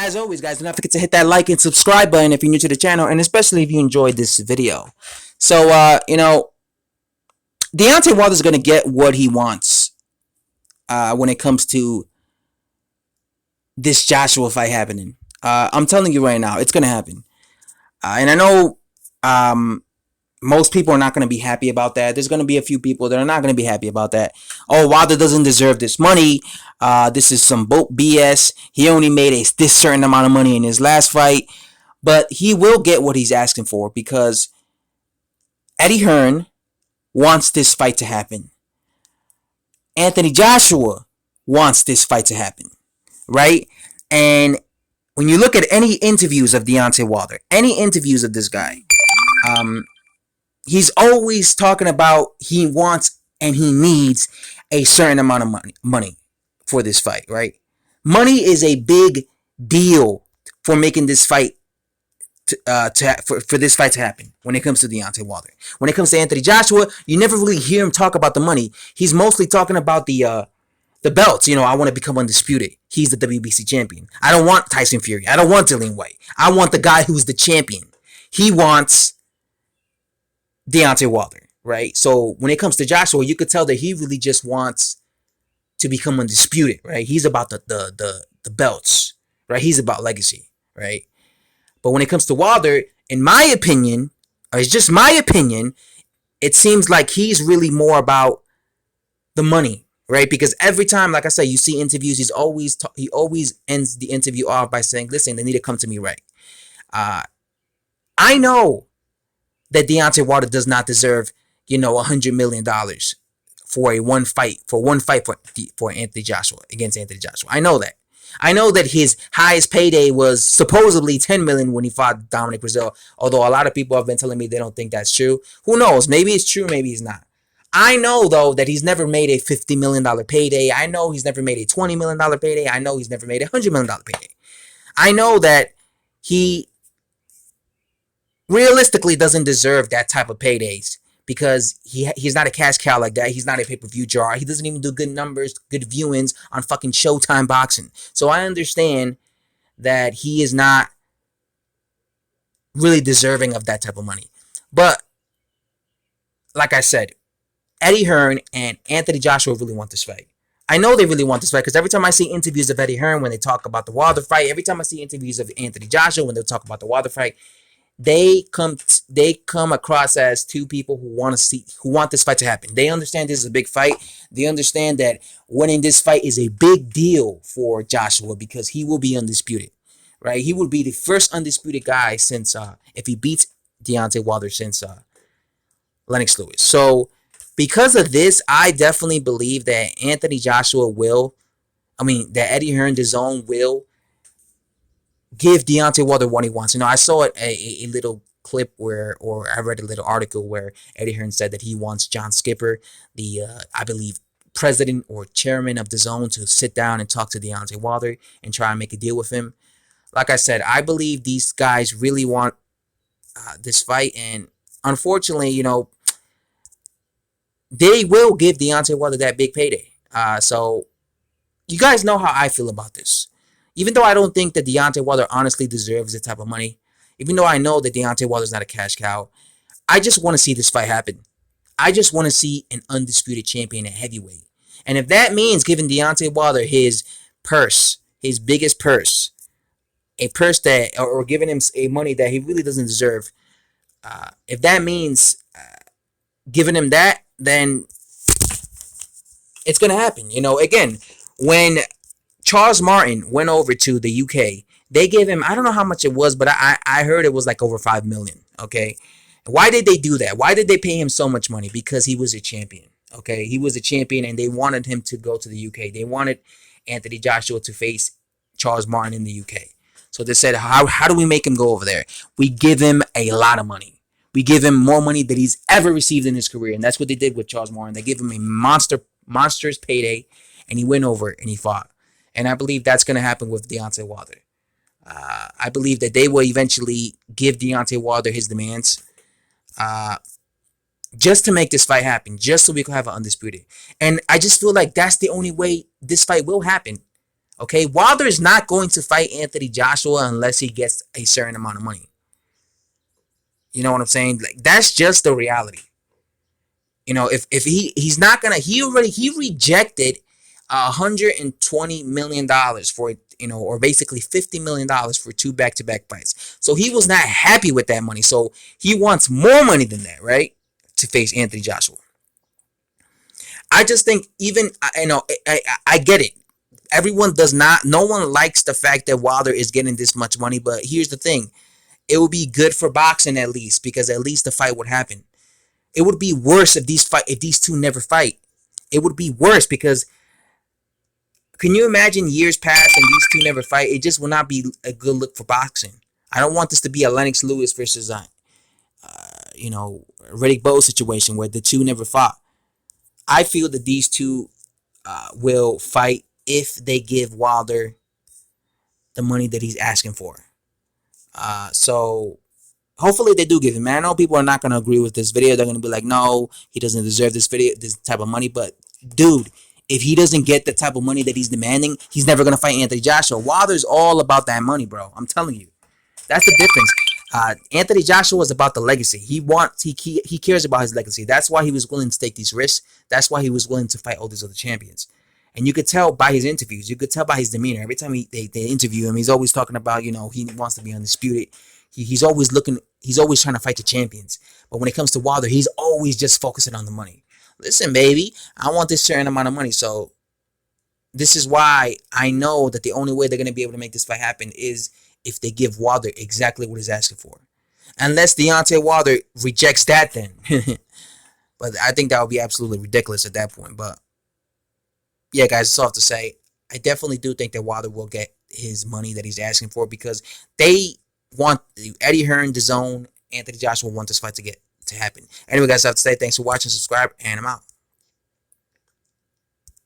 As always, guys, do not forget to hit that like and subscribe button if you're new to the channel, and especially if you enjoyed this video. So, Deontay Wilder's going to get what he wants when it comes to this Joshua fight happening. I'm telling you right now, it's going to happen. And I know most people are not going to be happy about that. There's going to be a few people that are not going to be happy about that. Oh, Wilder doesn't deserve this money. This is some BS. He only made this certain amount of money in his last fight. But he will get what he's asking for because Eddie Hearn wants this fight to happen. Anthony Joshua wants this fight to happen. Right? And when you look at any interviews of Deontay Wilder, any interviews of this guy, he's always talking about he wants and he needs a certain amount of money for this fight, right? Money is a big deal for making this fight for this fight to happen when it comes to Deontay Wilder. When it comes to Anthony Joshua, you never really hear him talk about the money. He's mostly talking about the belts. You know, I want to become undisputed. He's the WBC champion. I don't want Tyson Fury. I don't want Dillian White. I want the guy who's the champion. He wants Deontay Wilder, right? So when it comes to Joshua, you could tell that he really just wants to become undisputed, right? He's about the belts, right? He's about legacy, right? But when it comes to Wilder, in my opinion, or it's just my opinion, it seems like he's really more about the money, right? Because every time, like I said, you see interviews, he always ends the interview off by saying, "Listen, they need to come to me right." I know that Deontay Wilder does not deserve, $100 million for one fight for Anthony Joshua, against Anthony Joshua. I know that. I know that his highest payday was supposedly $10 million when he fought Dominic Brazil, although a lot of people have been telling me they don't think that's true. Who knows? Maybe it's true, maybe it's not. I know, though, that he's never made a $50 million payday. I know he's never made a $20 million payday. I know he's never made a $100 million payday. I know that he realistically doesn't deserve that type of paydays because he's not a cash cow like that. He's not a pay-per-view draw. He doesn't even do good numbers, good viewings on fucking Showtime boxing. So I understand that he is not really deserving of that type of money. But like I said, Eddie Hearn and Anthony Joshua really want this fight. I know they really want this fight because every time I see interviews of Eddie Hearn when they talk about the Wilder fight, every time I see interviews of Anthony Joshua when they talk about the Wilder fight, they come across as two people who want this fight to happen. They understand this is a big fight. They understand that winning this fight is a big deal for Joshua because he will be undisputed, right? He will be the first undisputed guy since if he beats Deontay Wilder since Lennox Lewis. So because of this, I definitely believe that Anthony Joshua that Eddie Hearn, DAZN, will give Deontay Wilder what he wants. I saw a little clip or I read a little article where Eddie Hearn said that he wants John Skipper, the I believe president or chairman of DAZN, to sit down and talk to Deontay Wilder and try and make a deal with him. Like I said, I believe these guys really want this fight, and unfortunately, they will give Deontay Wilder that big payday. So you guys know how I feel about this. Even though I don't think that Deontay Wilder honestly deserves this type of money, even though I know that Deontay Wilder is not a cash cow, I just want to see this fight happen. I just want to see an undisputed champion at heavyweight. And if that means giving Deontay Wilder his purse, his biggest purse, a purse that, or giving him a money that he really doesn't deserve, if that means giving him that, then it's going to happen. Again, when Charles Martin went over to the UK, they gave him, I don't know how much it was, but I heard it was like over $5 million, okay? Why did they do that? Why did they pay him so much money? Because he was a champion, okay? He was a champion, and they wanted him to go to the UK. They wanted Anthony Joshua to face Charles Martin in the UK. So they said, how do we make him go over there? We give him a lot of money. We give him more money than he's ever received in his career, and that's what they did with Charles Martin. They gave him a monstrous payday, and he went over and he fought. And I believe that's going to happen with Deontay Wilder. I believe that they will eventually give Deontay Wilder his demands just to make this fight happen, just so we can have an undisputed. And I just feel like that's the only way this fight will happen. Okay, Wilder is not going to fight Anthony Joshua unless he gets a certain amount of money. You know what I'm saying? Like, that's just the reality. If he's not gonna, he rejected $120 million for, or basically $50 million for two back-to-back fights. So he was not happy with that money. So he wants more money than that, right? To face Anthony Joshua. I just think, even, I get it. Everyone does not. No one likes the fact that Wilder is getting this much money. But here's the thing: it would be good for boxing, at least, because at least the fight would happen. It would be worse if these two never fight. It would be worse because, can you imagine years pass and these two never fight? It just will not be a good look for boxing. I don't want this to be a Lennox Lewis versus Riddick Bowe situation where the two never fought. I feel that these two will fight if they give Wilder the money that he's asking for. So hopefully they do give him. Man, I know people are not going to agree with this video. They're going to be like, no, he doesn't deserve this type of money. But dude, if he doesn't get the type of money that he's demanding, he's never going to fight Anthony Joshua. Wilder's all about that money, bro. I'm telling you. That's the difference. Anthony Joshua is about the legacy. He cares about his legacy. That's why he was willing to take these risks. That's why he was willing to fight all these other champions. And you could tell by his interviews. You could tell by his demeanor. Every time they interview him, he's always talking about, he wants to be undisputed. He's always looking. He's always trying to fight the champions. But when it comes to Wilder, he's always just focusing on the money. Listen, baby, I want this certain amount of money. So this is why I know that the only way they're going to be able to make this fight happen is if they give Wilder exactly what he's asking for. Unless Deontay Wilder rejects that, then. But I think that would be absolutely ridiculous at that point. But yeah, guys, it's all to say. I definitely do think that Wilder will get his money that he's asking for, because they want Eddie Hearn, DAZN, Anthony Joshua want this fight to happen. Anyway, guys, I have to say thanks for watching, subscribe, and I'm out.